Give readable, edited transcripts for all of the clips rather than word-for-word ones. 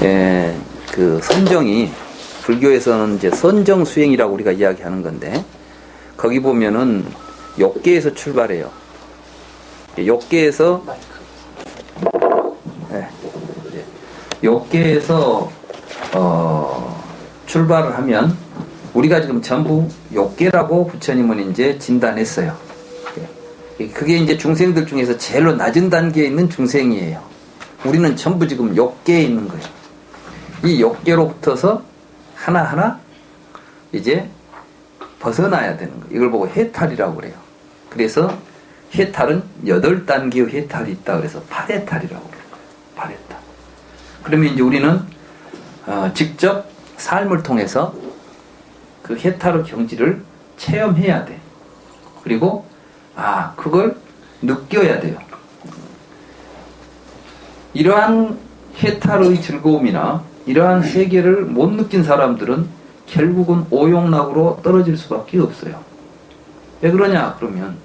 그 선정이 불교에서는 이제 선정 수행이라고 우리가 이야기하는 건데 거기 보면은 욕계에서 출발해요. 욕계에서 욕계에서 출발을 하면 우리가 지금 전부 욕계라고 부처님은 이제 진단했어요. 그게 이제 중생들 중에서 제일로 낮은 단계에 있는 중생이에요. 우리는 전부 지금 욕계에 있는 거예요. 이 욕계로부터서 하나하나 이제 벗어나야 되는 거예요. 이걸 보고 해탈이라고 그래요. 그래서 해탈은 8단계의 해탈이 있다 그래서 8해탈이라고 그래요. 8해탈. 그러면 이제 우리는 직접 삶을 통해서 그 해탈의 경지를 체험해야 돼. 그리고 그걸 느껴야 돼요. 이러한 해탈의 즐거움이나 이러한 세계를 못 느낀 사람들은 결국은 오용락으로 떨어질 수밖에 없어요. 왜 그러냐 그러면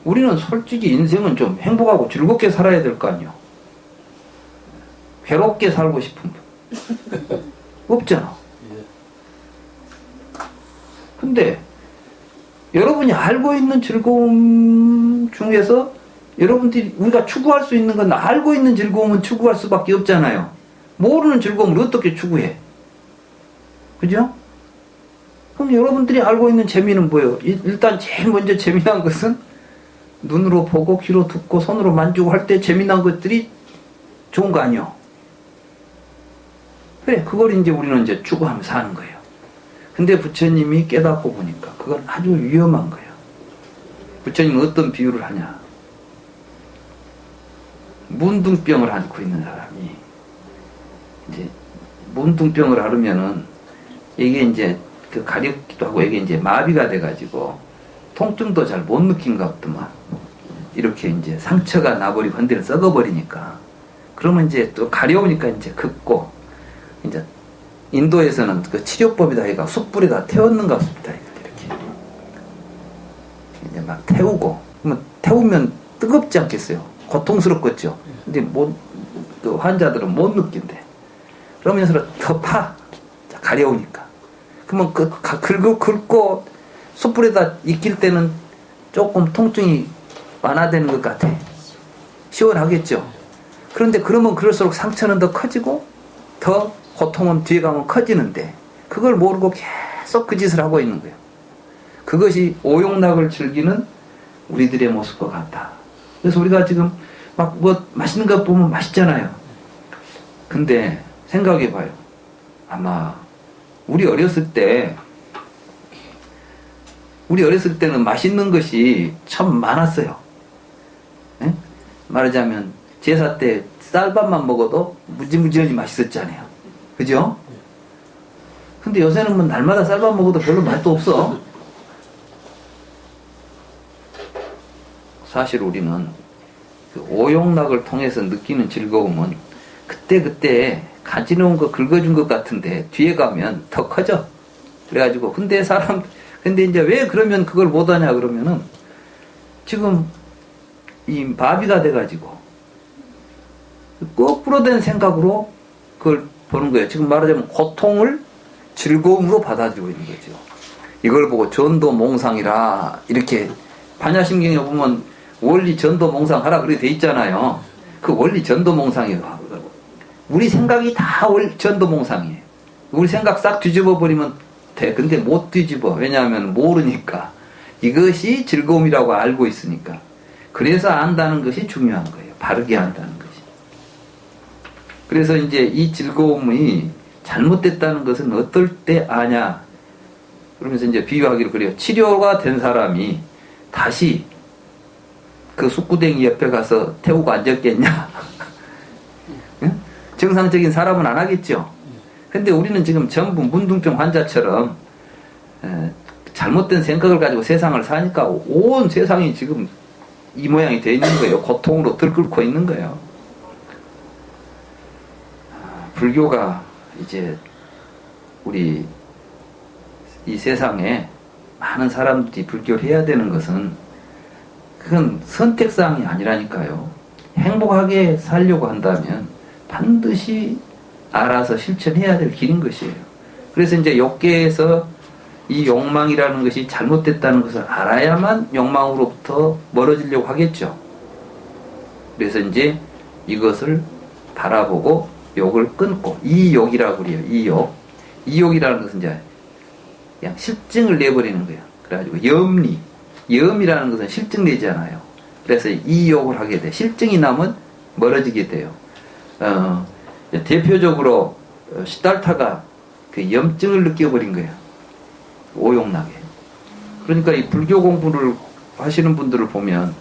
우리는 솔직히 인생은 좀 행복하고 즐겁게 살아야 될 거 아니에요. 괴롭게 살고 싶은 분 없잖아. 근데 여러분이 알고 있는 즐거움 중에서 여러분들이 우리가 추구할 수 있는 건 알고 있는 즐거움은 추구할 수밖에 없잖아요. 모르는 즐거움을 어떻게 추구해? 그죠? 그럼 여러분들이 알고 있는 재미는 뭐예요? 일단 제일 먼저 재미난 것은 눈으로 보고 귀로 듣고 손으로 만지고 할 때 재미난 것들이 좋은 거 아니에요? 그래, 그걸 이제 우리는 이제 추구하면서 사는 거예요. 근데 부처님이 깨닫고 보니까 그건 아주 위험한 거예요. 부처님은 어떤 비유를 하냐? 문둥병을 앓고 있는 사람이 이제 문둥병을 앓으면은 이게 이제 그 가렵기도 하고 이게 이제 마비가 돼가지고 통증도 잘 못 느낀 것 같더만 이렇게 이제 상처가 나버리고 흔들어 썩어버리니까 그러면 이제 또 가려우니까 이제 긋고 이제 인도에서는 그 치료법이다 해가 숯불에다 태웠는가 봅니다. 이렇게 이제 막 태우고 그러면 태우면 뜨겁지 않겠어요? 고통스럽겠죠. 근데 그 환자들은 못 느낀대. 그러면서 더 파 가려우니까. 그러면 긁고 숯불에다 익힐 때는 조금 통증이 완화되는 것 같아. 시원하겠죠. 그런데 그러면 그럴수록 상처는 더 커지고 더 고통은 뒤에 가면 커지는데 그걸 모르고 계속 그 짓을 하고 있는 거예요. 그것이 오용락을 즐기는 우리들의 모습과 같다. 그래서 우리가 지금 막 뭐 맛있는 거 보면 맛있잖아요. 근데 생각해봐요. 아마 우리 어렸을 때는 맛있는 것이 참 많았어요. 에? 말하자면 제사 때 쌀밥만 먹어도 무지무지하니 맛있었잖아요. 그죠? 근데 요새는 뭐 날마다 쌀밥 먹어도 별로 맛도 없어. 사실 우리는 그 오용락을 통해서 느끼는 즐거움은 그때 가지놓은 거 긁어준 것 같은데 뒤에 가면 더 커져. 그래가지고 근데 이제 왜 그러면 그걸 못하냐 그러면은 지금 이 마비가 돼가지고 거꾸로 된 생각으로 그걸 보는 거예요. 지금 말하자면 고통을 즐거움으로 받아들이고 있는 거죠. 이걸 보고 전도몽상이라 이렇게 반야심경에 보면 원리 전도몽상하라 그렇게 돼 있잖아요. 그 원리 전도몽상이에요. 우리 생각이 다 전도몽상이에요. 우리 생각 싹 뒤집어 버리면 돼. 근데 못 뒤집어. 왜냐하면 모르니까. 이것이 즐거움이라고 알고 있으니까. 그래서 안다는 것이 중요한 거예요. 바르게 안다는 것이. 그래서 이제 이 즐거움이 잘못됐다는 것은 어떨 때 아냐. 그러면서 이제 비유하기로 그래요. 치료가 된 사람이 다시 그 숯구덩이 옆에 가서 태우고 앉았겠냐? 응? 정상적인 사람은 안 하겠죠. 근데 우리는 지금 전부 문둥병 환자처럼 잘못된 생각을 가지고 세상을 사니까 온 세상이 지금 이 모양이 되어 있는 거예요. 고통으로 들끓고 있는 거예요. 불교가 이제 우리 이 세상에 많은 사람들이 불교를 해야 되는 것은 그건 선택사항이 아니라니까요. 행복하게 살려고 한다면 반드시 알아서 실천해야 될 길인 것이에요. 그래서 이제 욕계에서 이 욕망이라는 것이 잘못됐다는 것을 알아야만 욕망으로부터 멀어지려고 하겠죠. 그래서 이제 이것을 바라보고 욕을 끊고, 이 욕이라고 그래요. 이 욕. 이 욕이라는 것은 이제 그냥 실증을 내버리는 거예요. 그래가지고 염리. 염이라는 것은 실증 내지 않아요. 그래서 이 욕을 하게 돼. 실증이 나면 멀어지게 돼요. 대표적으로 시달타가 그 염증을 느껴버린 거예요. 오욕나게. 그러니까 이 불교 공부를 하시는 분들을 보면,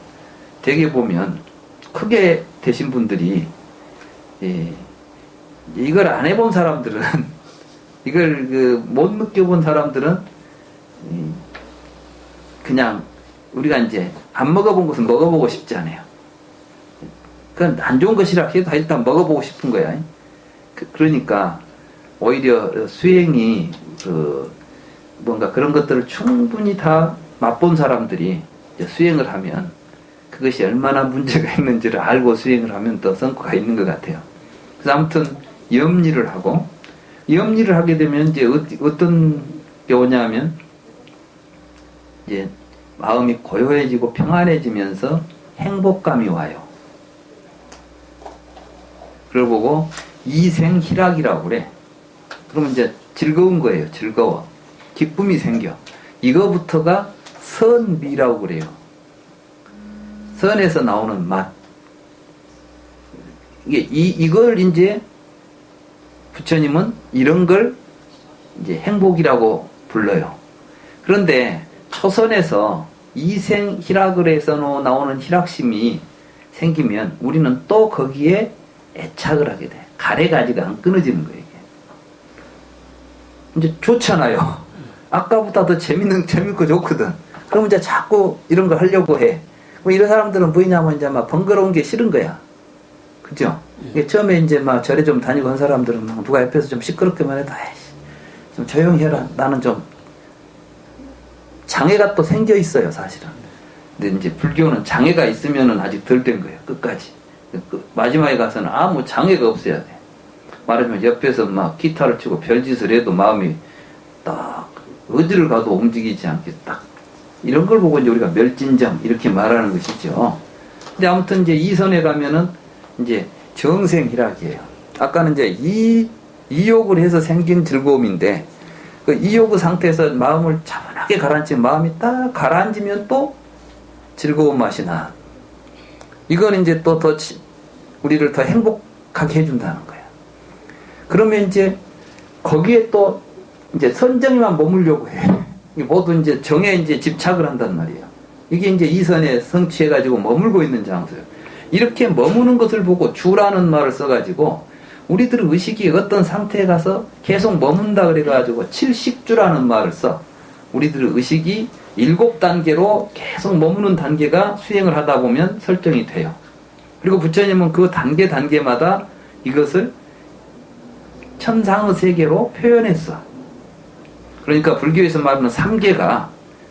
대개 보면 크게 되신 분들이 이걸 안 해본 사람들은 이걸 못 느껴본 사람들은 그냥 우리가 이제 안 먹어본 것은 먹어보고 싶지 않아요. 그건 안 좋은 것이라 해도 일단 먹어보고 싶은 거야. 그러니까 오히려 수행이 뭔가 그런 것들을 충분히 다 맛본 사람들이 이제 수행을 하면 그것이 얼마나 문제가 있는지를 알고 수행을 하면 더 성과가 있는 것 같아요. 그래서 아무튼 염리를 하고, 염리를 하게 되면 이제 어떤 게 오냐면 이제 마음이 고요해지고 평안해지면서 행복감이 와요. 그걸 보고 이생희락이라고 그래. 그러면 이제 즐거운 거예요. 즐거워. 기쁨이 생겨. 이거부터가 선미라고 그래요. 선에서 나오는 맛. 이걸 이제 부처님은 이런 걸 이제 행복이라고 불러요. 그런데 초선에서 이생희락을 해서 나오는 희락심이 생기면 우리는 또 거기에 애착을 하게 돼. 가래가지가 안 끊어지는 거예요. 이게. 이제 좋잖아요. 아까보다 더 재밌고 좋거든. 그럼 이제 자꾸 이런 거 하려고 해. 뭐 이런 사람들은 뭐냐면 이제 막 번거로운 게 싫은 거야. 그죠? 처음에 이제 막 절에 좀 다니고 한 사람들은 막 누가 옆에서 좀 시끄럽게만 해도 좀 조용히 해라. 나는 좀 장애가 또 생겨 있어요, 사실은. 근데 이제 불교는 장애가 있으면은 아직 덜 된 거예요, 끝까지. 마지막에 가서는 아무 장애가 없어야 돼. 말하자면 옆에서 막 기타를 치고 별짓을 해도 마음이 딱 어디를 가도 움직이지 않게 딱 이런 걸 보고 이제 우리가 멸진정 이렇게 말하는 것이죠. 근데 아무튼 이제 이 선에 가면은 이제 정생희락이에요. 아까는 이제 이욕을 해서 생긴 즐거움인데 그 이욕의 상태에서 마음을 차분하게 가라앉히면 마음이 딱 가라앉으면 또 즐거운 맛이 나. 이건 이제 또 더 우리를 더 행복하게 해준다는 거예요. 그러면 이제 거기에 또 이제 선정에만 머물려고 해. 모두 이제 정에 이제 집착을 한단 말이에요. 이게 이제 이선에 성취해가지고 머물고 있는 장소예요. 이렇게 머무는 것을 보고 주라는 말을 써가지고 우리들의 의식이 어떤 상태에 가서 계속 머문다 그래가지고 칠식주라는 말을 써. 우리들의 의식이 7단계로 계속 머무는 단계가 수행을 하다 보면 설정이 돼요. 그리고 부처님은 그 단계마다 이것을 천상의 세계로 표현했어. 그러니까 불교에서 말하는 3계가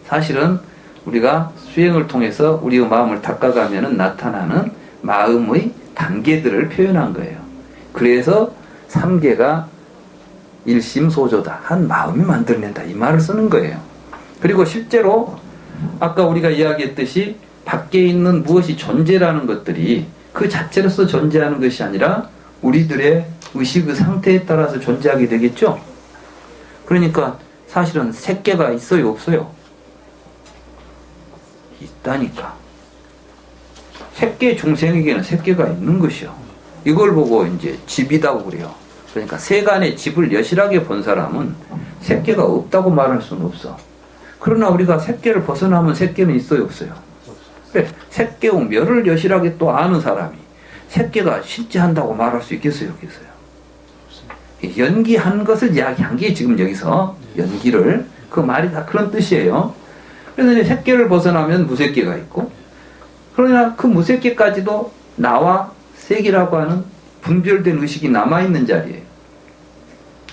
사실은 우리가 수행을 통해서 우리의 마음을 닦아가면 나타나는 마음의 단계들을 표현한 거예요. 그래서 3계가 일심소조다. 한 마음이 만들어낸다. 이 말을 쓰는 거예요. 그리고 실제로 아까 우리가 이야기했듯이 밖에 있는 무엇이 존재라는 것들이 그 자체로서 존재하는 것이 아니라 우리들의 의식의 상태에 따라서 존재하게 되겠죠. 그러니까 사실은 색계가 있어요, 없어요? 있다니까. 색계 중생에게는 색계가 있는 것이요. 이걸 보고 이제 집이다고 그래요. 그러니까 세간의 집을 여실하게 본 사람은 색계가 없다고 말할 수는 없어. 그러나 우리가 색계를 벗어나면 색계는 있어요, 없어요? 그래, 색계의 멸을 여실하게 또 아는 사람이 색계가 실제한다고 말할 수 있겠어요, 없겠어요? 연기한 것을 이야기한 게 지금 여기서 연기를, 그 말이 다 그런 뜻이에요. 그래서 이제 색계를 벗어나면 무색계가 있고, 그러나 그 무색계까지도 나와 색이라고 하는 분별된 의식이 남아있는 자리예요.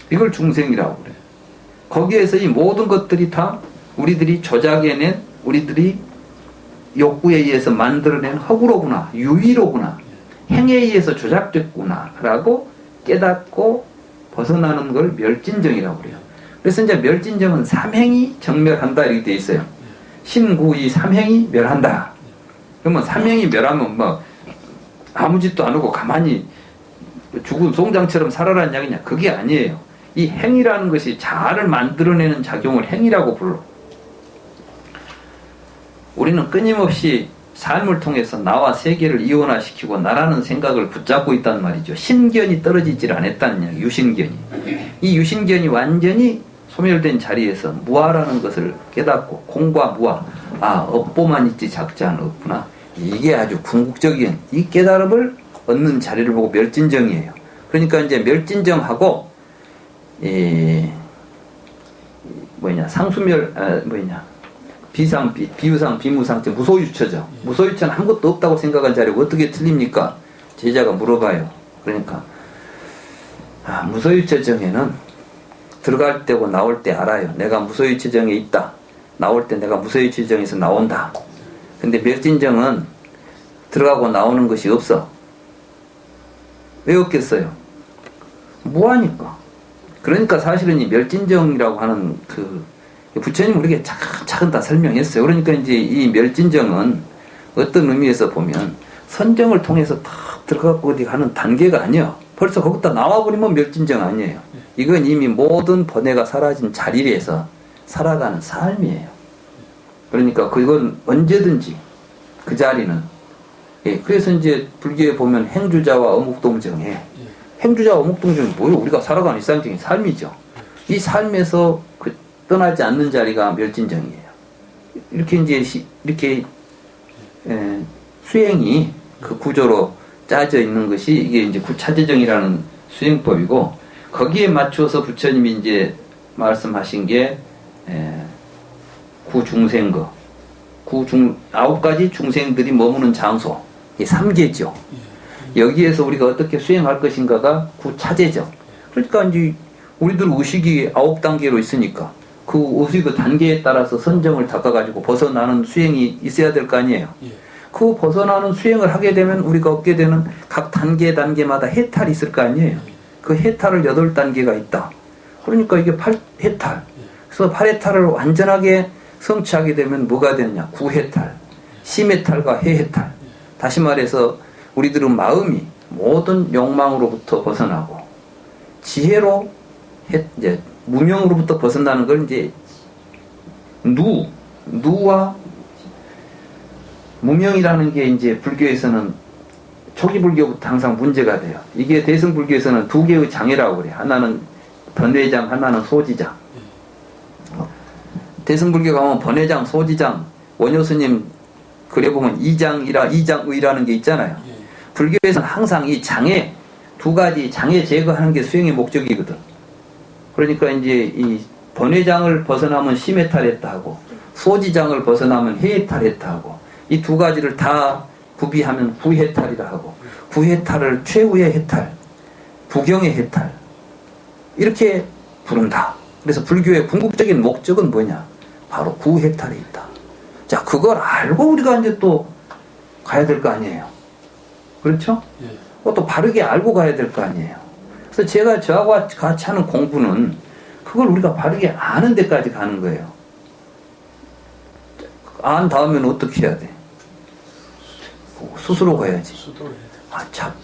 이걸 중생이라고 그래요. 거기에서 이 모든 것들이 다 우리들이 조작해낸, 우리들이 욕구에 의해서 만들어낸 허구로구나, 유의로구나, 행에 의해서 조작됐구나 라고 깨닫고 벗어나는 걸 멸진정이라고 그래요. 그래서 이제 멸진정은 삼행이 정멸한다 이렇게 돼 있어요. 신구 이 삼행이 멸한다. 그러면 삼행이 멸하면 뭐 아무 짓도 안 하고 가만히 죽은 송장처럼 살아라는 이야기냐? 그게 아니에요. 이 행이라는 것이 자아를 만들어내는 작용을 행이라고 불러. 우리는 끊임없이 삶을 통해서 나와 세계를 이원화시키고 나라는 생각을 붙잡고 있단 말이죠. 신견이 떨어지질 않았다는 이야기, 유신견이. 이 유신견이 완전히 소멸된 자리에서 무아라는 것을 깨닫고 공과 무아, 업보만 있지 작자는 없구나. 이게 아주 궁극적인 이 깨달음을 얻는 자리를 보고 멸진정이에요. 그러니까 이제 멸진정하고 상수멸 비상, 비유상, 비무상, 무소유처죠. 무소유처는 아무것도 없다고 생각한 자리고 어떻게 틀립니까? 제자가 물어봐요. 그러니까 무소유처정에는 들어갈 때고 나올 때 알아요. 내가 무소유처정에 있다. 나올 때 내가 무소유처정에서 나온다. 근데 멸진정은 들어가고 나오는 것이 없어. 왜 없겠어요? 무하니까. 그러니까 사실은 이 멸진정이라고 하는 부처님 우리에게 차근차근 다 설명했어요. 그러니까 이제 이 멸진정은 어떤 의미에서 보면 선정을 통해서 탁 들어가고 어디 가는 단계가 아니야. 벌써 거기다 나와버리면 멸진정 아니에요. 이건 이미 모든 번뇌가 사라진 자리에서 살아가는 삶이에요. 그러니까 그건 언제든지 그 자리는 그래서 이제 불교에 보면 행주자와 어묵동정에 행주자와 어묵동정이 뭐예요? 우리가 살아가는 일상적인 삶이죠. 이 삶에서 떠나지 않는 자리가 멸진정이에요. 이렇게 이제 수행이 그 구조로 짜져 있는 것이 이게 이제 구차제정이라는 수행법이고 거기에 맞춰서 부처님이 이제 말씀하신 게 구중생거, 9가지 중생들이 머무는 장소, 이 3계죠. 여기에서 우리가 어떻게 수행할 것인가가 구차제정. 그러니까 이제 우리들 의식이 9단계로 있으니까 그 의식의 단계에 따라서 선정을 닦아가지고 벗어나는 수행이 있어야 될 거 아니에요. 그 벗어나는 수행을 하게 되면 우리가 얻게 되는 각 단계마다 해탈이 있을 거 아니에요. 그 해탈을 8단계가 있다. 그러니까 이게 8해탈. 그래서 8해탈을 완전하게 성취하게 되면 뭐가 되느냐? 구해탈, 심해탈과 해해탈. 다시 말해서 우리들은 마음이 모든 욕망으로부터 벗어나고 지혜로 이제 무명으로부터 벗어나는 걸 이제 누와 무명이라는 게 이제 불교에서는 초기 불교부터 항상 문제가 돼요. 이게 대승 불교에서는 2개의 장애라고 그래요. 하나는 번뇌장, 하나는 소지장. 대승 불교 가면 번뇌장, 소지장, 원효스님 그래 보면 이장의라는 게 있잖아요. 불교에서는 항상 이 장애 2가지 장애 제거하는 게 수행의 목적이거든. 그러니까 이제 이 번뇌장을 벗어나면 심해탈했다 하고 소지장을 벗어나면 해해탈했다 하고 이 2가지를 다 구비하면 구해탈이라 하고 구해탈을 최후의 해탈, 부경의 해탈 이렇게 부른다. 그래서 불교의 궁극적인 목적은 뭐냐? 바로 구해탈에 있다. 자, 그걸 알고 우리가 이제 또 가야 될 거 아니에요. 그렇죠? 또 바르게 알고 가야 될 거 아니에요. 그래서 제가 저하고 같이 하는 공부는 그걸 우리가 바르게 아는 데까지 가는 거예요. 안 다음엔 어떻게 해야 돼? 스스로 가야지.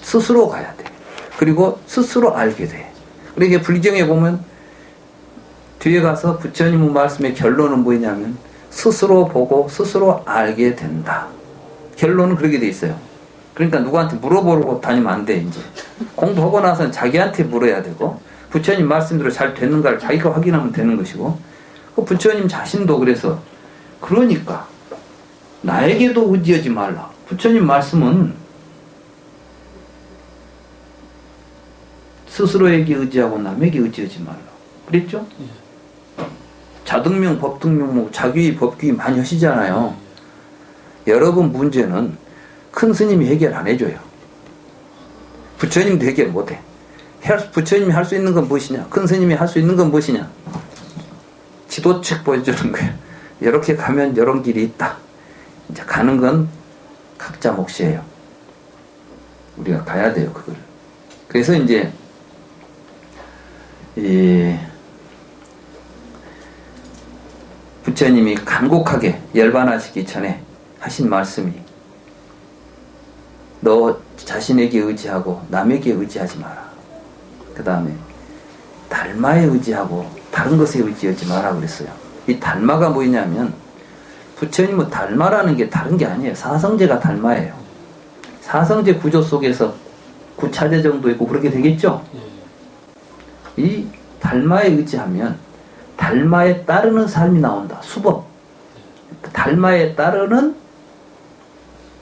스스로 가야 돼. 그리고 스스로 알게 돼. 그러니까 불경에 보면 뒤에 가서 부처님의 말씀의 결론은 뭐냐면 스스로 보고 스스로 알게 된다. 결론은 그렇게 돼 있어요. 그러니까 누구한테 물어보고 다니면 안 돼. 이제 공부하고 나서는 자기한테 물어야 되고 부처님 말씀대로 잘 됐는가를 자기가 확인하면 되는 것이고 그 부처님 자신도 그러니까 나에게도 의지하지 말라. 부처님 말씀은 스스로에게 의지하고 남에게 의지하지 말라. 그랬죠? 자등명, 법등명, 자규의 법규의 많이 하시잖아요. 여러분 문제는 큰 스님이 해결 안 해줘요. 부처님도 해결 못해. 부처님이 할 수 있는 건 무엇이냐? 큰 스님이 할 수 있는 건 무엇이냐? 지도책 보여주는 거예요. 이렇게 가면 이런 길이 있다. 이제 가는 건 각자 몫이에요. 우리가 가야 돼요, 그걸. 그래서 이제 이 부처님이 간곡하게 열반하시기 전에 하신 말씀이 너 자신에게 의지하고 남에게 의지하지 마라. 그 다음에 달마에 의지하고 다른 것에 의지하지 마라 그랬어요. 이 달마가 뭐냐면 부처님은 달마라는 게 다른 게 아니에요. 사성제가 달마예요. 사성제 구조 속에서 구차제 정도 있고 그렇게 되겠죠. 이 달마에 의지하면 달마에 따르는 삶이 나온다. 수법. 달마에 따르는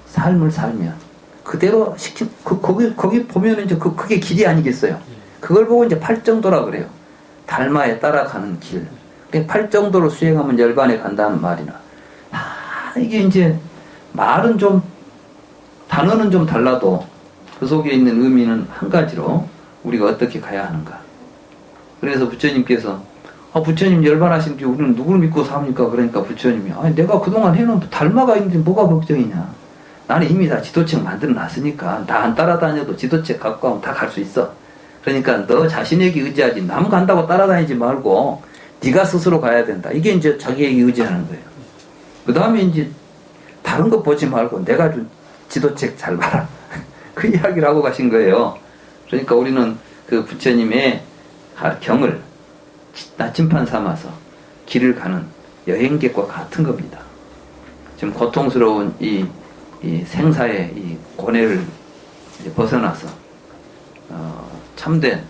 삶을 살면 그대로 거기 보면 이제 그게 길이 아니겠어요. 그걸 보고 이제 팔정도라 그래요. 달마에 따라가는 길. 팔정도로 수행하면 열반에 간다는 말이나. 이게 이제 말은 좀 단어는 좀 달라도 그 속에 있는 의미는 한 가지로 우리가 어떻게 가야 하는가. 그래서 부처님께서 부처님 열반하신 뒤에 우리는 누구를 믿고 삽니까? 그러니까 부처님이 내가 그동안 해놓은 달마가 있는데 뭐가 걱정이냐. 나는 이미 다 지도책 만들어 놨으니까 나 안 따라다녀도 지도책 갖고 가면 다 갈 수 있어. 그러니까 너 자신에게 의지하지 남 간다고 따라다니지 말고 네가 스스로 가야 된다. 이게 이제 자기에게 의지하는 거예요. 그 다음에 이제 다른 거 보지 말고 내가 준 지도책 잘 봐라. 그 이야기를 하고 가신 거예요. 그러니까 우리는 그 부처님의 경을 나침판 삼아서 길을 가는 여행객과 같은 겁니다. 지금 고통스러운 이 생사의 이 고뇌를 이제 벗어나서 참된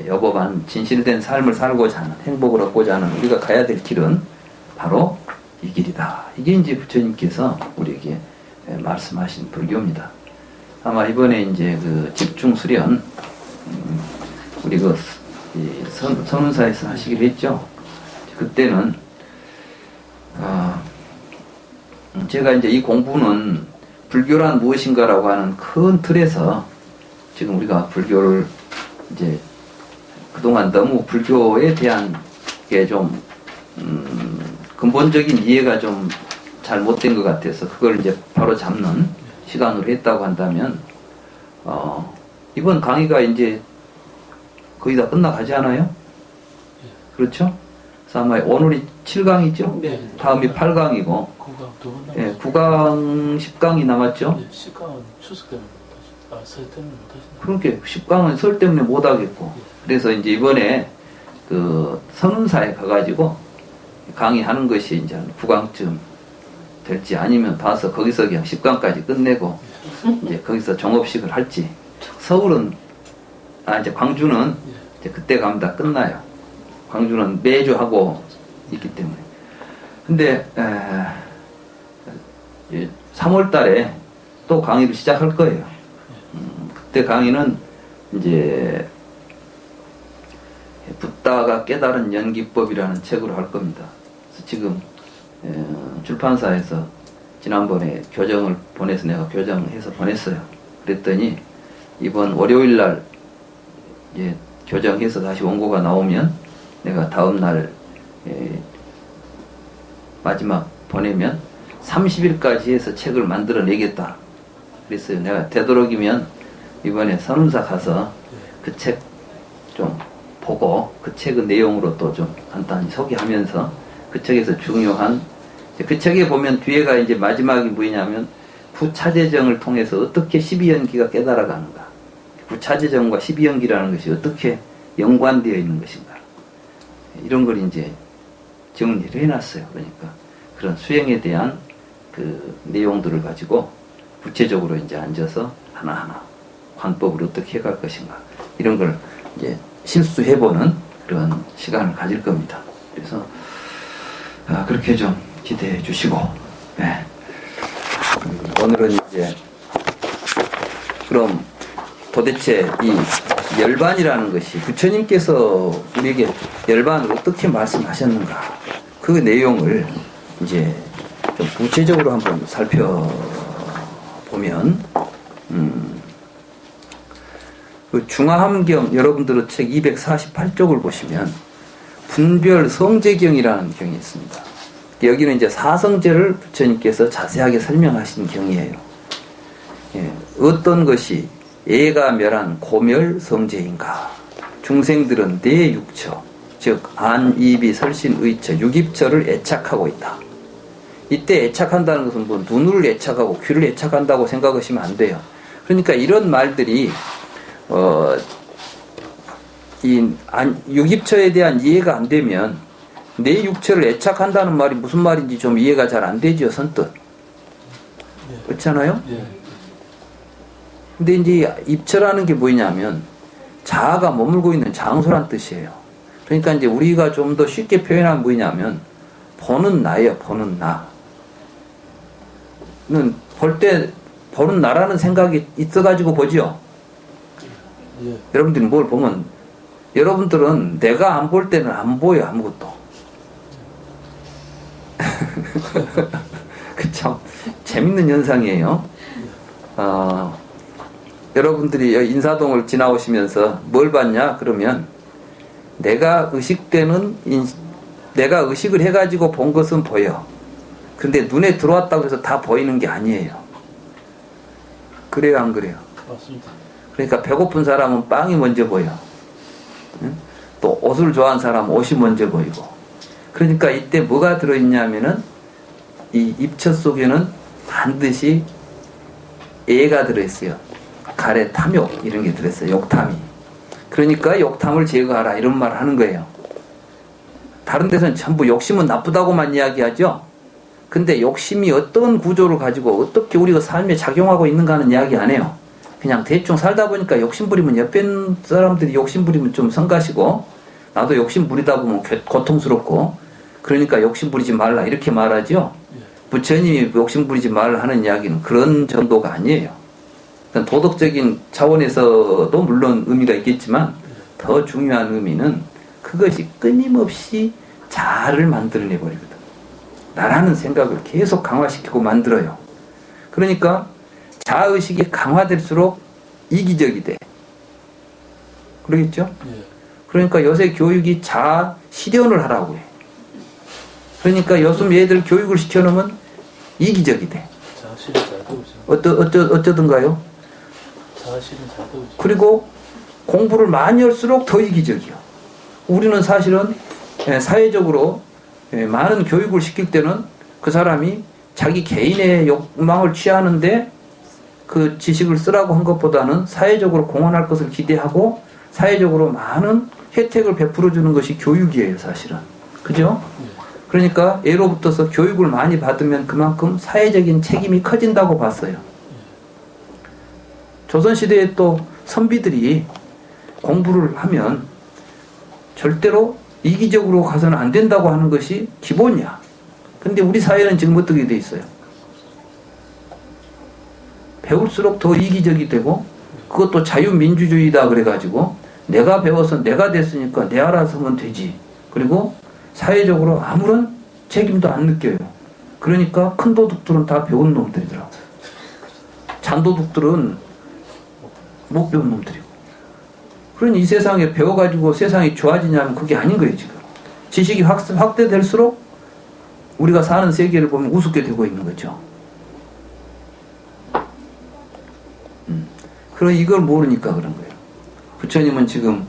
여법한 진실된 삶을 살고자 하는 행복을 얻고자 하는 우리가 가야 될 길은 바로 이 길이다. 이게 이제 부처님께서 우리에게 말씀하신 불교입니다. 아마 이번에 이제 그 집중 수련 우리 그 선운사에서 하시기로 했죠. 그때는 제가 이제 이 공부는 불교란 무엇인가라고 하는 큰 틀에서 지금 우리가 불교를 이제 그동안 너무 불교에 대한 게 좀 근본적인 이해가 좀 잘못된 것 같아서 그걸 이제 바로 잡는 시간으로 했다고 한다면 이번 강의가 이제 거의 다 끝나가지 않아요? 그렇죠? 그래서 아마 오늘이 7강이죠? 네. 다음이 8강이고 9강 두 번 남았어요. 네, 9강 10강이 남았죠? 네, 10강은 추석 때문에 못하신다. 설 때문에 못하신다. 그러니까 10강은 설 때문에 못하겠고 그래서 이제 이번에 그 선운사에 가가지고 강의하는 것이 이제 한 9강쯤 될지 아니면 봐서 거기서 그냥 10강까지 끝내고 이제 거기서 종업식을 할지. 서울은 이제 광주는 이제 그때 가면 다 끝나요. 광주는 매주 하고 있기 때문에. 근데 3월 달에 또 강의를 시작할 거예요. 그때 강의는 이제 붓다가 깨달은 연기법이라는 책으로 할 겁니다. 그래서 지금 출판사에서 지난번에 교정을 보내서 내가 교정해서 보냈어요. 그랬더니 이번 월요일날 이제 교정해서 다시 원고가 나오면 내가 다음날 마지막 보내면 30일까지 해서 책을 만들어내겠다 그랬어요. 내가 되도록이면 이번에 선운사 가서 그 책 좀 보고 그 책의 내용으로 또 좀 간단히 소개하면서 그 책에서 중요한 그 책에 보면 뒤에가 이제 마지막이 뭐냐면 부차제정을 통해서 어떻게 12연기가 깨달아가는가, 부차제정과 12연기라는 것이 어떻게 연관되어 있는 것인가, 이런 걸 이제 정리를 해놨어요. 그러니까 그런 수행에 대한 그 내용들을 가지고 구체적으로 이제 앉아서 하나하나 관법을 어떻게 해갈 것인가, 이런 걸 이제 실수해보는 그런 시간을 가질 겁니다. 그래서 그렇게 좀 기대해 주시고, 네. 오늘은 이제 그럼 도대체 이 열반이라는 것이 부처님께서 우리에게 열반을 어떻게 말씀하셨는가, 그 내용을 이제 좀 구체적으로 한번 살펴보면, 그 중화함경, 여러분들의 책 248쪽을 보시면 분별 성제경이라는 경이 있습니다. 여기는 이제 사성제를 부처님께서 자세하게 설명하신 경이에요. 어떤 것이 애가 멸한 고멸 성제인가, 중생들은 내 육처, 즉 안, 입이, 설신, 의처, 육입처를 애착하고 있다. 이때 애착한다는 것은 뭐 눈을 애착하고 귀를 애착한다고 생각하시면 안 돼요. 그러니까 이런 말들이 육입처에 대한 이해가 안 되면 내 육처를 애착한다는 말이 무슨 말인지 좀 이해가 잘 안 되죠, 선뜻. 그렇잖아요? 근데 이제 입처라는 게 뭐냐면 자아가 머물고 있는 장소란 뜻이에요. 그러니까 이제 우리가 좀 더 쉽게 표현하면 뭐냐면 보는 나예요, 보는 나. 는 볼 때 보는 나라는 생각이 있어가지고 보죠. 여러분들이 뭘 보면 여러분들은 내가 안 볼 때는 안 보여 아무것도. 그쵸? 재밌는 현상이에요. 여러분들이 인사동을 지나오시면서 뭘 봤냐? 그러면 내가 의식을 해가지고 본 것은 보여. 근데 눈에 들어왔다고 해서 다 보이는 게 아니에요. 그래요, 안 그래요? 맞습니다. 그러니까 배고픈 사람은 빵이 먼저 보여. 응? 또 옷을 좋아하는 사람은 옷이 먼저 보이고. 그러니까 이때 뭐가 들어있냐면은 이 입처 속에는 반드시 애가 들어있어요. 가래, 탐욕 이런 게 들어있어요. 욕탐이. 그러니까 욕탐을 제거하라 이런 말을 하는 거예요. 다른 데서는 전부 욕심은 나쁘다고만 이야기하죠. 근데 욕심이 어떤 구조를 가지고 어떻게 우리가 삶에 작용하고 있는가 하는 이야기 안 해요. 그냥 대충 살다 보니까 욕심 부리면 옆에 사람들이 욕심 부리면 좀 성가시고 나도 욕심 부리다 보면 고통스럽고 그러니까 욕심 부리지 말라 이렇게 말하죠. 부처님이 욕심 부리지 말라 하는 이야기는 그런 정도가 아니에요. 도덕적인 차원에서도 물론 의미가 있겠지만 더 중요한 의미는 그것이 끊임없이 자아를 만들어내 버리거든. 나라는 생각을 계속 강화시키고 만들어요. 그러니까 자아의식이 강화될수록 이기적이 돼. 그러겠죠? 그러니까 요새 교육이 자아 실현을 하라고 해. 그러니까 요즘 애들 교육을 시켜놓으면 이기적이 돼. 자아 실현 잘 되고 어쩌든가요? 자아 실현 잘 되고 그리고 공부를 많이 할수록 더 이기적이요. 우리는 사실은 사회적으로 많은 교육을 시킬 때는 그 사람이 자기 개인의 욕망을 취하는데 그 지식을 쓰라고 한 것보다는 사회적으로 공헌할 것을 기대하고 사회적으로 많은 혜택을 베풀어 주는 것이 교육이에요, 사실은. 그죠? 그러니까 예로부터서 교육을 많이 받으면 그만큼 사회적인 책임이 커진다고 봤어요. 조선시대에 또 선비들이 공부를 하면 절대로 이기적으로 가서는 안 된다고 하는 것이 기본이야. 근데 우리 사회는 지금 어떻게 돼 있어요? 배울수록 더 이기적이 되고 그것도 자유민주주의다 그래가지고 내가 배워서 내가 됐으니까 내 알아서 하면 되지. 그리고 사회적으로 아무런 책임도 안 느껴요. 그러니까 큰 도둑들은 다 배운 놈들이더라고. 잔도둑들은 못 배운 놈들이고. 그러니 이 세상에 배워가지고 세상이 좋아지냐면 그게 아닌 거예요, 지금. 지식이 확대될수록 우리가 사는 세계를 보면 우습게 되고 있는 거죠. 그럼 이걸 모르니까 그런 거예요. 부처님은 지금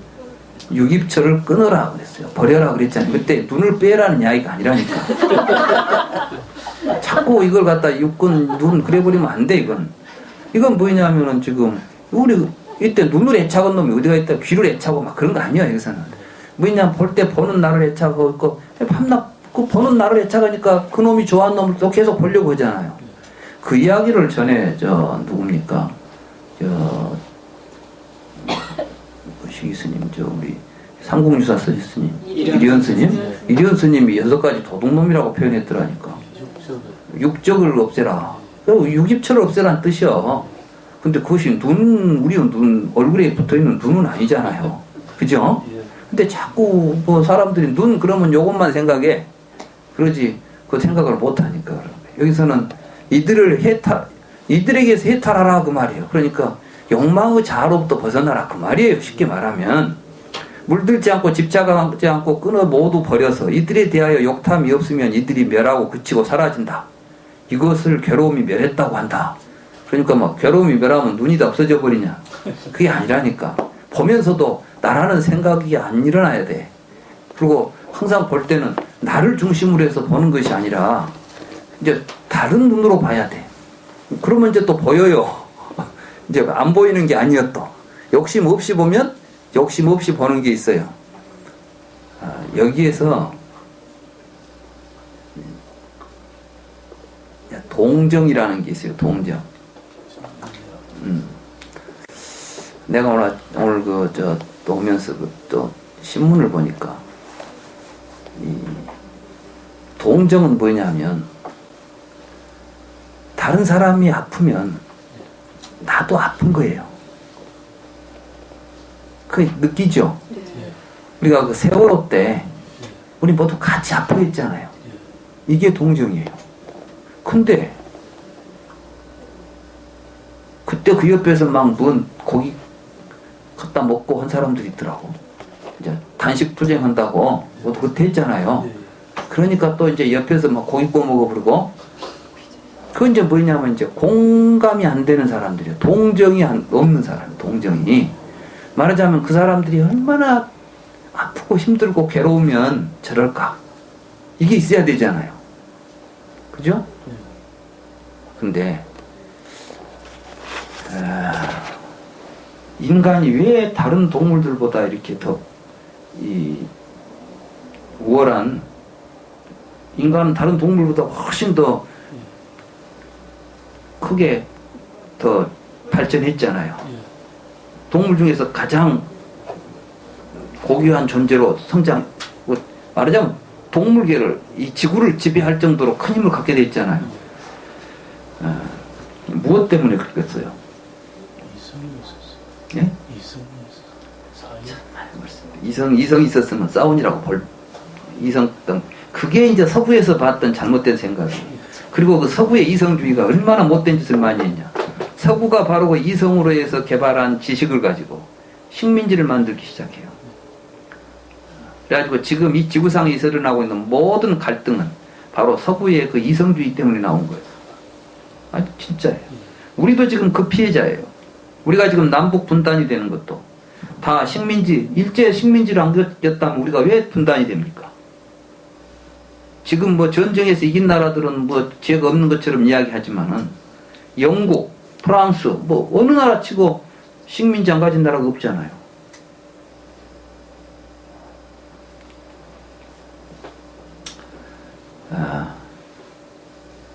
육입처를 끊어라 그랬어요. 버려라 그랬잖아요. 그때 눈을 빼라는 이야기가 아니라니까. 자꾸 이걸 갖다 육군 눈 그래버리면 안 돼, 이건. 이건 뭐냐면은 지금 우리 이때 눈을 애착한 놈이 어디가 있다 귀를 애착하고 막 그런 거 아니야, 여기서는. 뭐냐 볼 때 보는 나를 애착하고 있고 밤낮 그 보는 나를 애착하니까 그 놈이 좋아하는 놈을 또 계속 보려고 하잖아요. 그 이야기를 전에 누굽니까? 시기 스님, 우리 삼국유사 스님, 이리온 스님, 이리온 스님이 6가지 도둑놈이라고 표현했더라니까. 육적을 없애라. 육입처를 없애라는 뜻이야. 근데 그것이 우리 눈, 얼굴에 붙어 있는 눈은 아니잖아요. 그죠? 근데 자꾸 뭐 사람들이 눈 그러면 요것만 생각해. 그러지, 그 생각을 못 하니까 그런 거예요. 여기서는 이들에게서 해탈하라 그 말이에요. 그러니까 욕망의 자아로부터 벗어나라 그 말이에요. 쉽게 말하면 물들지 않고 집착하지 않고 끊어 모두 버려서 이들에 대하여 욕탐이 없으면 이들이 멸하고 그치고 사라진다. 이것을 괴로움이 멸했다고 한다. 그러니까 막 괴로움이 멸하면 눈이 다 없어져 버리냐? 그게 아니라니까. 보면서도 나라는 생각이 안 일어나야 돼. 그리고 항상 볼 때는 나를 중심으로 해서 보는 것이 아니라 이제 다른 눈으로 봐야 돼. 그러면 이제 또 보여요. 이제 안 보이는 게 아니었다. 욕심 없이 보면 욕심 없이 보는 게 있어요. 여기에서 동정이라는 게 있어요. 동정. 내가 오늘 또 오면서 또 신문을 보니까 이 동정은 뭐냐면 다른 사람이 아프면 나도 아픈 거예요. 그 느끼죠? 우리가 그 세월호 때 우리 모두 같이 아파했잖아요. 이게 동정이에요. 근데 그때 그 옆에서 막 뭔 고기 갖다 먹고 한 사람들이 있더라고. 이제 단식 투쟁한다고 그때 했잖아요. 그러니까 또 이제 옆에서 막 고기 구워 먹어 부르고, 그건 이제 뭐냐면 이제 공감이 안 되는 사람들이에요. 동정이 없는 사람, 동정이. 말하자면 그 사람들이 얼마나 아프고 힘들고 괴로우면 저럴까. 이게 있어야 되잖아요. 그죠? 근데 인간이 왜 다른 동물들보다 이렇게 더 우월한, 인간은 다른 동물보다 훨씬 더 크게 더 발전했잖아요. 동물 중에서 가장 고귀한 존재로 성장, 말하자면 동물계를, 이 지구를 지배할 정도로 큰 힘을 갖게 돼 있잖아요. 무엇 때문에 그렇겠어요? 이성이 있었어요. 예? 이성이 있었어요. 이성이 있었으면 싸우니라고 이성 등, 그게 이제 서구에서 봤던 잘못된 생각이에요. 그리고 그 서구의 이성주의가 얼마나 못된 짓을 많이 했냐. 서구가 바로 그 이성으로 해서 개발한 지식을 가지고 식민지를 만들기 시작해요. 그래가지고 지금 이 지구상에 일어나고 있는 모든 갈등은 바로 서구의 그 이성주의 때문에 나온 거예요. 아니, 진짜예요. 우리도 지금 그 피해자예요. 우리가 지금 남북 분단이 되는 것도 다 식민지, 일제 식민지를 안겼다면 우리가 왜 분단이 됩니까? 지금 뭐 전쟁에서 이긴 나라들은 뭐 죄가 없는 것처럼 이야기하지만은 영국, 프랑스, 뭐 어느 나라 치고 식민지 안 가진 나라가 없잖아요.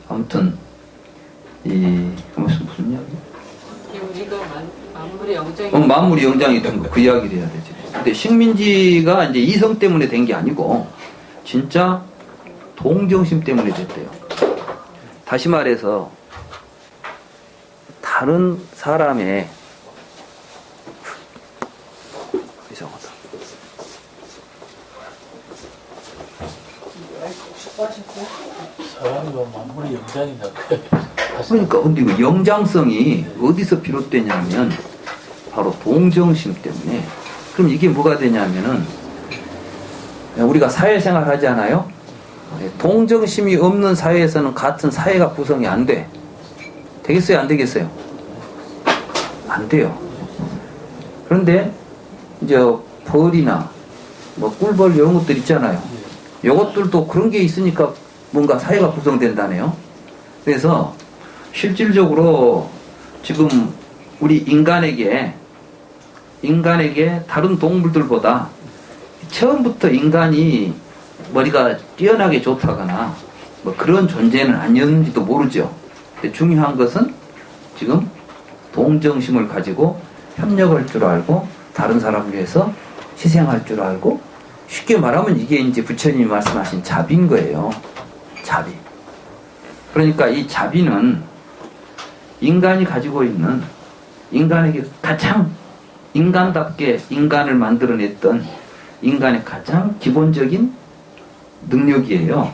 아무튼 무슨 이야기? 우리가 만물의 영장이 만물의 영장이 된 거, 그 이야기를 해야 되지. 근데 식민지가 이제 이성 때문에 된 게 아니고 진짜 동정심 때문에 됐대요. 다시 말해서 다른 사람의 이상하다. 사람이 만물의 영장이다. 그러니까 근데 그 영장성이 어디서 비롯되냐면 바로 동정심 때문에. 그럼 이게 뭐가 되냐면은 우리가 사회생활 하잖아요. 동정심이 없는 사회에서는 같은 사회가 구성이 안 돼. 되겠어요? 안 되겠어요? 안 돼요. 그런데 이제 벌이나 뭐 꿀벌 이런 것들 있잖아요. 이것들도 그런 게 있으니까 뭔가 사회가 구성된다네요. 그래서 실질적으로 지금 우리 인간에게 다른 동물들보다 처음부터 인간이 머리가 뛰어나게 좋다거나 뭐 그런 존재는 아니었는지도 모르죠. 근데 중요한 것은 지금 동정심을 가지고 협력할 줄 알고 다른 사람을 위해서 희생할 줄 알고, 쉽게 말하면 이게 이제 부처님이 말씀하신 자비인 거예요. 자비. 그러니까 이 자비는 인간이 가지고 있는, 인간에게 가장 인간답게 인간을 만들어냈던 인간의 가장 기본적인 능력이에요.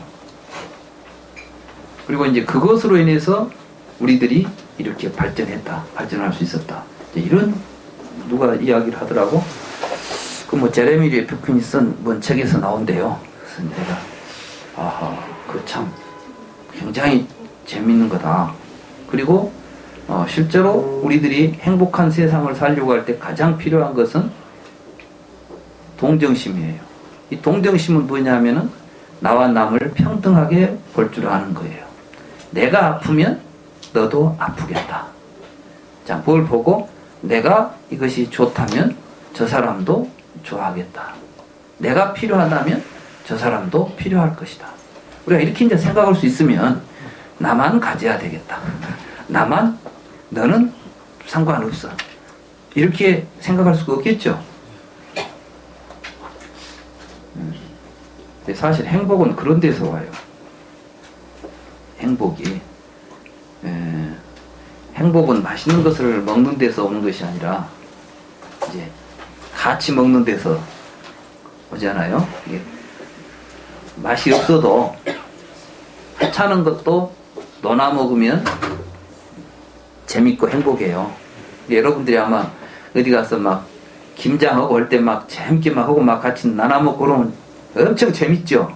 그리고 이제 그것으로 인해서 우리들이 이렇게 발전할 수 있었다. 이런 누가 이야기를 하더라고. 그 뭐 제레미 레프킨이 쓴 뭔 책에서 나온대요. 그래서 내가 그 참 굉장히 재밌는 거다. 그리고 실제로 우리들이 행복한 세상을 살려고 할 때 가장 필요한 것은 동정심이에요. 이 동정심은 뭐냐면은 나와 남을 평등하게 볼 줄 아는 거예요. 내가 아프면 너도 아프겠다. 자, 뭘 보고 내가 이것이 좋다면 저 사람도 좋아하겠다. 내가 필요하다면 저 사람도 필요할 것이다. 우리가 이렇게 이제 생각할 수 있으면 나만 가져야 되겠다. 너는 상관없어. 이렇게 생각할 수가 없겠죠. 사실 행복은 그런 데서 와요. 행복은 맛있는 것을 먹는 데서 오는 것이 아니라 이제 같이 먹는 데서 오잖아요. 이게 맛이 없어도 하찮은 것도 너나 먹으면 재밌고 행복해요. 여러분들이 아마 어디 가서 막 김장하고 할 때 막 재밌게 막 하고 막 같이 나눠 먹고 그러면 엄청 재밌죠.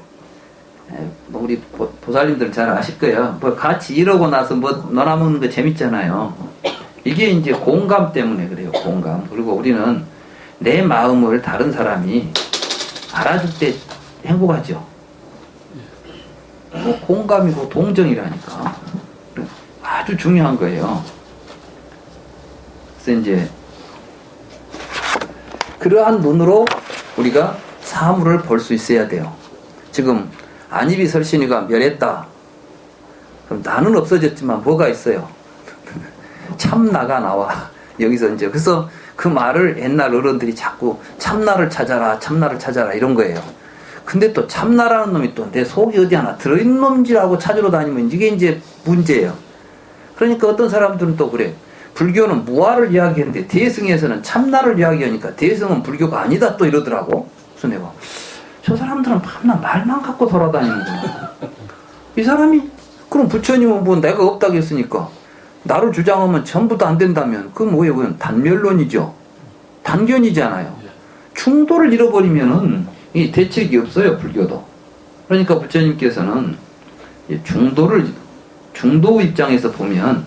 뭐 우리 보살님들은 잘 아실 거예요. 뭐 같이 이러고 나서 뭐 너나 먹는 거 재밌잖아요. 이게 이제 공감 때문에 그래요. 공감. 그리고 우리는 내 마음을 다른 사람이 알아줄 때 행복하죠. 뭐 공감이고 동정이라니까. 아주 중요한 거예요. 그래서 이제 그러한 눈으로 우리가 사물을 볼 수 있어야 돼요. 지금 안입이 설신이가 멸했다. 그럼 나는 없어졌지만 뭐가 있어요? 참나가 나와. 여기서 이제 그래서 그 말을 옛날 어른들이 자꾸 참나를 찾아라 이런 거예요. 근데 또 참나라는 놈이 또 내 속이 어디 하나 들어있는 놈지라고 찾으러 다니면 이게 이제 문제예요. 그러니까 어떤 사람들은 또 그래. 불교는 무아를 이야기했는데 대승에서는 참나를 이야기하니까 대승은 불교가 아니다 또 이러더라고. 그래서 내가 저 사람들은 밤낮 말만 갖고 돌아다니는구나. 이 사람이 그럼 부처님은 뭐 내가 없다고 했으니까 나를 주장하면 전부 다 안 된다면 그건 뭐예요? 그건 단멸론이죠. 단견이잖아요. 충도를 잃어버리면은 이 대책이 없어요. 불교도. 그러니까 부처님께서는 중도 입장에서 보면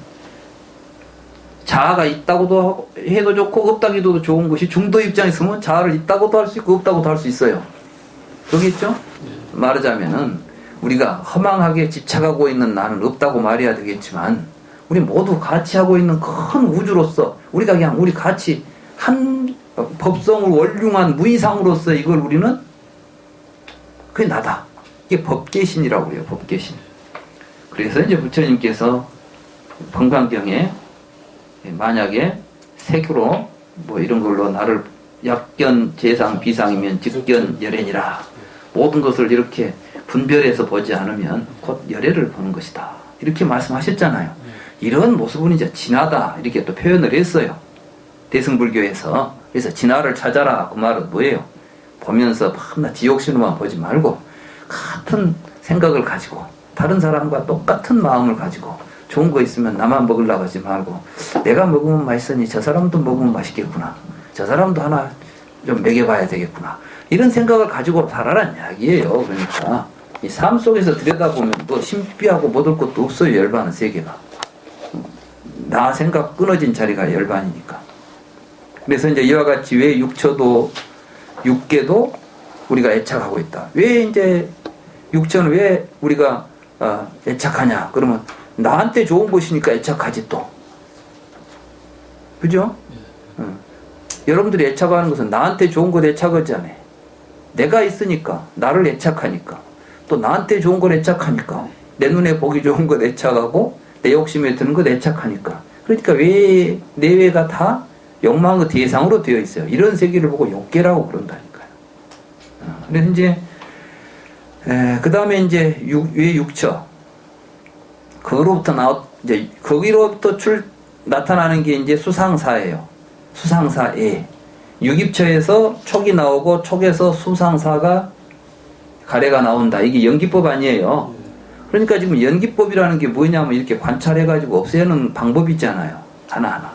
자아가 있다고도 해도 좋고 없다고 해도 좋은 것이 중도 입장에서 보면 자아를 있다고도 할 수 있고 없다고도 할 수 있어요. 그렇겠죠? 말하자면은 우리가 허망하게 집착하고 있는 나는 없다고 말해야 되겠지만 우리 모두 같이 하고 있는 큰 우주로서 우리가 그냥 우리 같이 한 법성을 원융한 무이상으로서 이걸 우리는 그게 나다. 이게 법계신이라고 그래요. 법계신. 그래서 이제 부처님께서 번광경에 만약에 세교로 뭐 이런 걸로 나를 약견 재상 비상이면 직견 열애니라 모든 것을 이렇게 분별해서 보지 않으면 곧 열애를 보는 것이다. 이렇게 말씀하셨잖아요. 이런 모습은 이제 진화다. 이렇게 또 표현을 했어요. 대승불교에서. 그래서 진화를 찾아라. 그 말은 뭐예요? 보면서 밤낮 지옥신호만 보지 말고 같은 생각을 가지고 다른 사람과 똑같은 마음을 가지고 좋은 거 있으면 나만 먹으려고 하지 말고 내가 먹으면 맛있으니 저 사람도 먹으면 맛있겠구나. 저 사람도 하나 좀 먹여봐야 되겠구나. 이런 생각을 가지고 살아란 이야기예요. 그러니까 이 삶 속에서 들여다보면 또 신비하고 못 올 것도 없어요. 열반은 세계가. 나 생각 끊어진 자리가 열반이니까. 그래서 이제 이와 같이 왜 육처도 육계도 우리가 애착하고 있다. 왜 이제 육처는 왜 우리가 애착하냐? 그러면 나한테 좋은 것이니까 애착하지 또. 그죠? 여러분들이 애착하는 것은 나한테 좋은 것 애착하지 않아요. 내가 있으니까 나를 애착하니까 또 나한테 좋은 걸 애착하니까 내 눈에 보기 좋은 것 애착하고 내 욕심에 드는 것 애착하니까 그러니까 왜 내외가 다 욕망의 대상으로 되어 있어요. 이런 세계를 보고 욕계라고 그런다니까요. 그래서 이제 그 다음에 이제 왜 육처 그거로부터 이제 거기로부터 나타나는 게 이제 수상사예요. 수상사에 육입처에서 촉이 나오고 촉에서 수상사가 가래가 나온다. 이게 연기법 아니에요. 그러니까 지금 연기법이라는 게 뭐냐면 이렇게 관찰해가지고 없애는 방법이 있잖아요. 하나하나.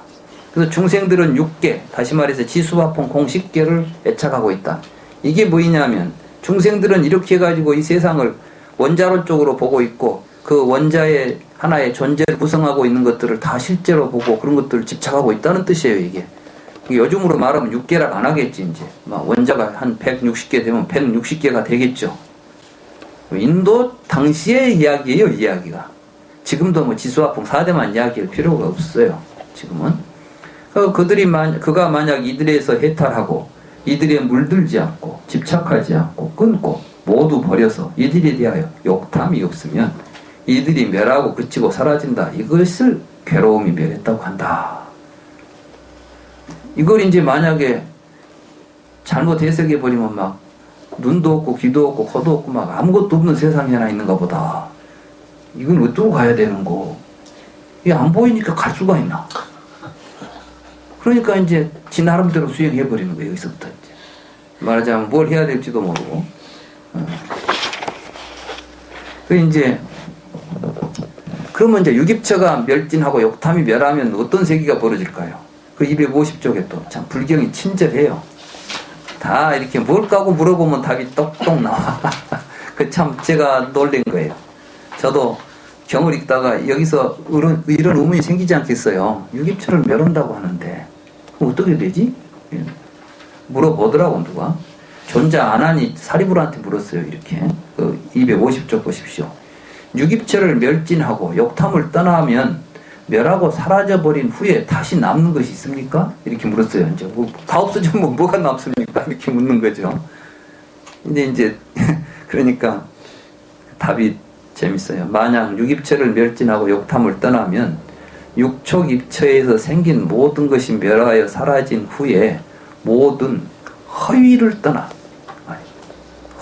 그래서 중생들은 육계, 다시 말해서 지수화풍 공식계를 애착하고 있다. 이게 뭐냐면 중생들은 이렇게 해가지고 이 세상을 원자로 쪽으로 보고 있고 그 원자의 하나의 존재를 구성하고 있는 것들을 다 실제로 보고 그런 것들을 집착하고 있다는 뜻이에요. 이게 요즘으로 말하면 6계락 안 하겠지, 이제. 막 원자가 한 160개 되면 160개가 되겠죠. 인도 당시의 이야기예요, 이야기가. 지금도 뭐 지수화풍 4대만 이야기할 필요가 없어요, 지금은. 그가 만약 이들에서 해탈하고, 이들에 물들지 않고, 집착하지 않고, 끊고, 모두 버려서 이들에 대하여 욕탐이 없으면, 이들이 멸하고 그치고 사라진다. 이것을 괴로움이 멸했다고 한다. 이걸 이제 만약에 잘못 해석해버리면 막 눈도 없고 귀도 없고 코도 없고 막 아무것도 없는 세상이 하나 있는가 보다. 이건 어디로 가야 되는 거? 이게 안 보이니까 갈 수가 있나? 그러니까 이제 지 나름대로 수행해버리는 거예요. 여기서부터 이제. 말하자면 뭘 해야 될지도 모르고. 그러면 이제 유깁처가 멸진하고 욕탐이 멸하면 어떤 세계가 벌어질까요? 그 250쪽에 또 참 불경이 친절해요. 다 이렇게 뭘 까고 물어보면 답이 똑똑 나와. 그 참 제가 놀란 거예요. 저도 경을 읽다가 여기서 이런 의문이 생기지 않겠어요. 유깁처를 멸한다고 하는데 그럼 어떻게 되지? 물어보더라고 누가. 존자 안 하니 사리부르한테 물었어요. 이렇게 그 250쪽 보십시오. 유깁처를 멸진하고 욕탐을 떠나면 멸하고 사라져버린 후에 다시 남는 것이 있습니까? 이렇게 물었어요. 이제 다 없어지면 뭐가 남습니까? 이렇게 묻는 거죠. 근데 이제 그러니까 답이 재밌어요. 만약 유깁처를 멸진하고 욕탐을 떠나면 육촉 입처에서 생긴 모든 것이 멸하여 사라진 후에 모든 허위를 떠나,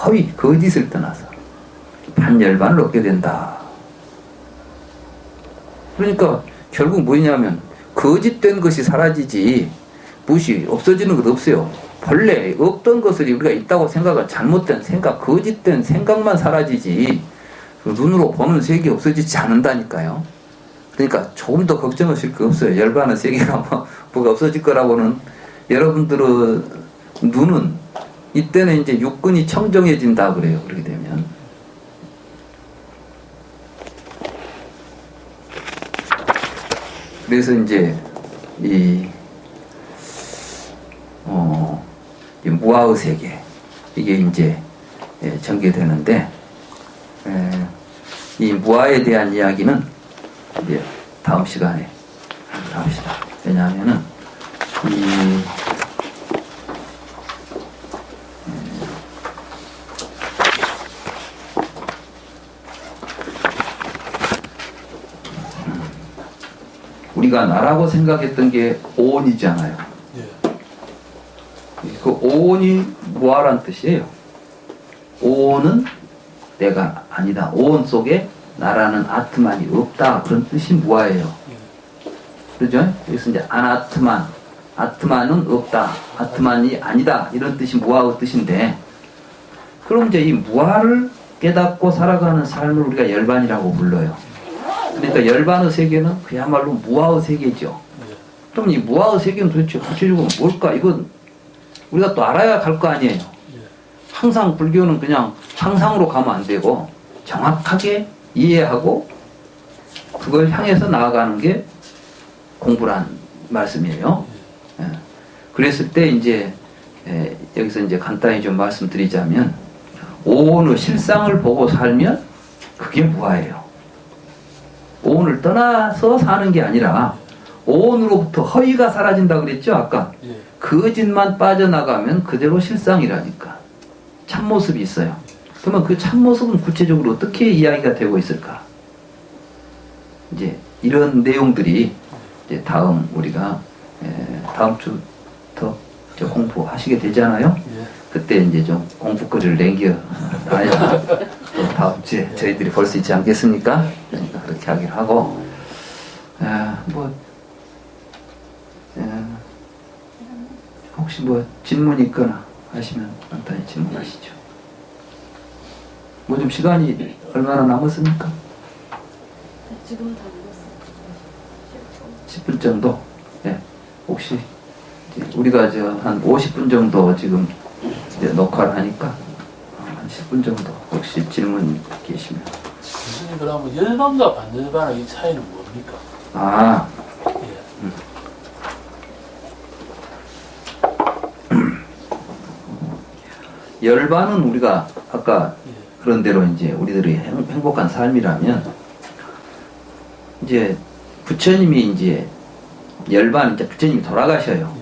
허위, 거짓을 떠나서 반열반을 얻게 된다. 그러니까 결국 뭐냐면 거짓된 것이 사라지지 무엇이 없어지는 것 없어요. 본래 없던 것을 우리가 있다고 생각을 잘못된 생각, 거짓된 생각만 사라지지 그 눈으로 보는 세계 없어지지 않는다니까요. 그러니까 조금 더 걱정하실 거 없어요. 열반의 세계가 뭐가 없어질 거라고는. 여러분들의 눈은 이때는 이제 육근이 청정해진다 그래요. 그렇게 되면. 그래서 이제 이 무아의 세계 이게 이제 전개되는데 이 무아에 대한 이야기는 이제 다음 시간에 합시다. 왜냐하면은 우리가 나라고 생각했던 게 오온이잖아요. 그 오온이 무아란 뜻이에요. 오온은 내가 아니다. 오온 속에 나라는 아트만이 없다. 그런 뜻이 무아예요. 그렇죠? 그래서 이제 아나트만, 아트만은 없다. 아트만이 아니다. 이런 뜻이 무아의 뜻인데, 그럼 이제 이 무아를 깨닫고 살아가는 삶을 우리가 열반이라고 불러요. 그러니까 열반의 세계는 그야말로 무아의 세계죠. 그럼 이 무아의 세계는 도대체 구체적으로 뭘까? 이건 우리가 또 알아야 갈 거 아니에요. 항상 불교는 그냥 상상으로 가면 안 되고 정확하게 이해하고 그걸 향해서 나아가는 게 공부란 말씀이에요. 그랬을 때 이제 여기서 이제 간단히 좀 말씀드리자면 오온의 실상을 보고 살면 그게 무아예요. 오온을 떠나서 사는 게 아니라 오온으로부터 허위가 사라진다 그랬죠 아까. 거짓만 빠져나가면 그대로 실상이라니까. 참모습이 있어요. 그러면 그 참모습은 구체적으로 어떻게 이야기가 되고 있을까? 이제 이런 내용들이 이제 다음 우리가 다음 주부터 공부하시게 되잖아요. 그때 이제 좀 공부거리를 남겨놔야 또 다음 주에 저희들이 볼 수 있지 않겠습니까? 그러니까 그렇게 하기로 하고 혹시 뭐 질문 있거나 하시면 간단히 질문하시죠. 뭐 좀 시간이 얼마나 남았습니까? 지금 다 읽었어요. 10분 정도? 네. 혹시 우리가 한 50분 정도 지금 이제 녹화를 하니까 한 10분 정도 혹시 질문 계시면. 교수님 그러면 열반과 반열반의 이 차이는 뭡니까? 열반은 우리가 아까 예. 그런 대로 이제 우리들의 행복한 삶이라면 이제 부처님이 이제 열반 이제 부처님이 돌아가셔요. 예.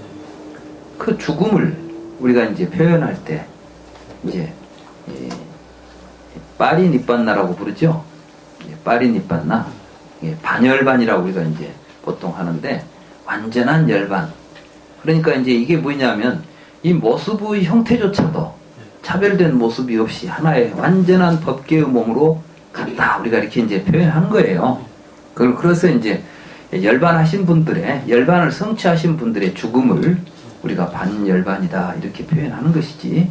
그 죽음을 우리가 이제 표현할 때 이제 빠리 니빤나라고 부르죠. 빠리 니빤나, 반열반이라고 우리가 이제 보통 하는데 완전한 열반. 그러니까 이제 이게 뭐냐면 이 모습의 형태조차도 차별된 모습이 없이 하나의 완전한 법계의 몸으로 갔다. 우리가 이렇게 이제 표현한 거예요. 그래서 이제 열반하신 분들의, 열반을 성취하신 분들의 죽음을 우리가 반열반이다. 이렇게 표현하는 것이지,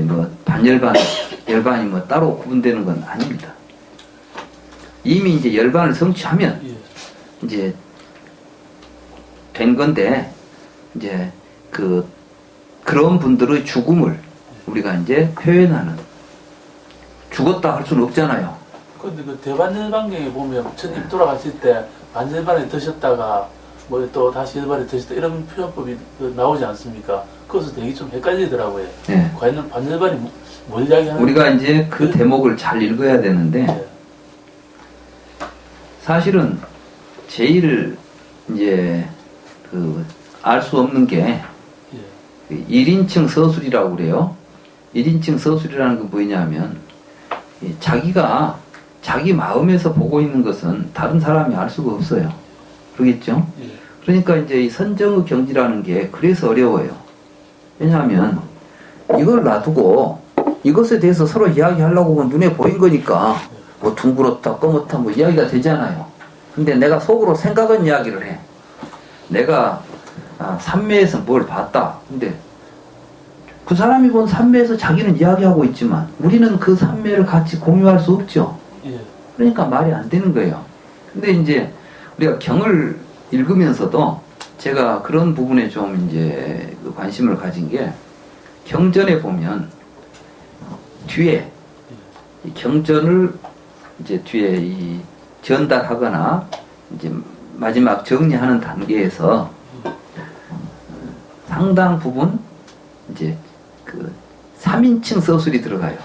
뭐, 반열반, 열반이 뭐 따로 구분되는 건 아닙니다. 이미 이제 열반을 성취하면, 예. 이제, 된 건데, 이제, 그런 분들의 죽음을 우리가 이제 표현하는, 죽었다 할 수는 없잖아요. 근데 그 대반열반경에 보면 부처님 돌아가실 때 반열반에 드셨다가 뭐 또 다시 열반에 드셨다 이런 표현법이 나오지 않습니까? 그것은 되게 좀 헷갈리더라고요. 네. 과연 반열반이 뭘 이야기하는 우리가 이제 그 대목을 잘 읽어야 되는데, 예. 사실은 제일 이제 알 수 없는 게 예. 1인칭 서술이라고 그래요. 1인칭 서술이라는 건 뭐냐면 자기가 자기 마음에서 보고 있는 것은 다른 사람이 알 수가 없어요. 그러겠죠? 예. 그러니까 이제 이 선정의 경지라는 게 그래서 어려워요. 왜냐하면 이걸 놔두고 이것에 대해서 서로 이야기하려고 하면 눈에 보인 거니까 뭐 둥그렇다 검었다 뭐 이야기가 되잖아요. 근데 내가 속으로 생각은 이야기를 해. 내가 삼매에서 뭘 봤다. 근데 그 사람이 본 삼매에서 자기는 이야기하고 있지만 우리는 그 삼매를 같이 공유할 수 없죠. 예. 그러니까 말이 안 되는 거예요. 근데 이제 우리가 경을 읽으면서도 제가 그런 부분에 좀 이제 관심을 가진 게 경전에 보면 뒤에 이 경전을 이제 뒤에 이 전달하거나 이제 마지막 정리하는 단계에서 상당 부분 이제 3인칭 서술이 들어가요.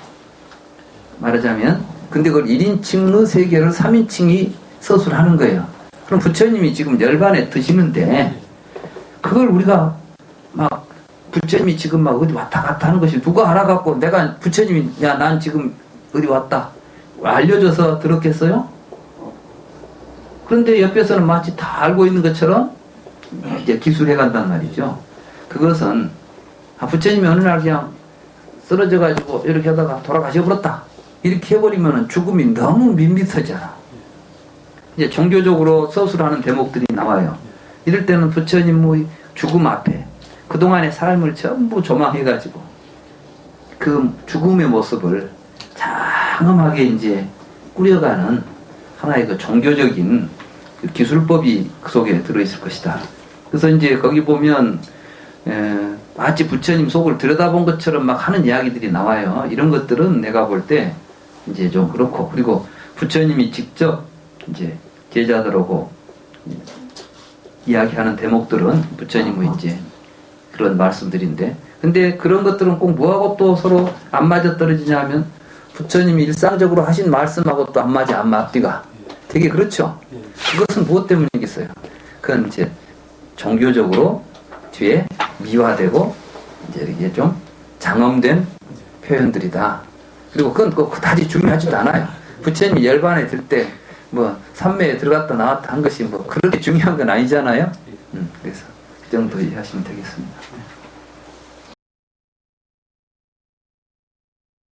말하자면 근데 그걸 1인칭의 세계를 3인칭이 서술하는 거예요. 그럼 부처님이 지금 열반에 드시는데 그걸 우리가 막 부처님이 지금 막 어디 왔다 갔다 하는 것이 누가 알아갖고 내가 부처님이 야 난 지금 어디 왔다 알려줘서 들었겠어요? 그런데 옆에서는 마치 다 알고 있는 것처럼 이제 기술해 간단 말이죠. 그것은 부처님이 어느 날 그냥 쓰러져 가지고 이렇게 하다가 돌아가셔 버렸다 이렇게 해버리면 죽음이 너무 밋밋하잖아. 이제 종교적으로 서술하는 대목들이 나와요. 이럴 때는 부처님의 죽음 앞에 그동안의 삶을 전부 조망해가지고 그 죽음의 모습을 장엄하게 이제 꾸려가는 하나의 그 종교적인 그 기술법이 그 속에 들어있을 것이다. 그래서 이제 거기 보면 마치 부처님 속을 들여다본 것처럼 막 하는 이야기들이 나와요. 이런 것들은 내가 볼 때 이제 좀 그렇고, 그리고 부처님이 직접 이제 제자들하고 이야기하는 대목들은 부처님의 이제 그런 말씀들인데, 근데 그런 것들은 꼭 뭐하고 또 서로 안 맞아 떨어지냐 하면 부처님이 일상적으로 하신 말씀하고 또 안 맞아, 안 맞디가. 되게 그렇죠. 그것은 무엇 때문이겠어요? 그건 이제 종교적으로 뒤에 미화되고 이제 이게 좀 장엄된 표현들이다. 그리고 그건 그다지 중요하지도 않아요. 부처님이 열반에 들 때 뭐 삼매에 들어갔다 나왔다 한 것이 뭐 그렇게 중요한 건 아니잖아요. 그래서 그 정도 이해하시면 되겠습니다.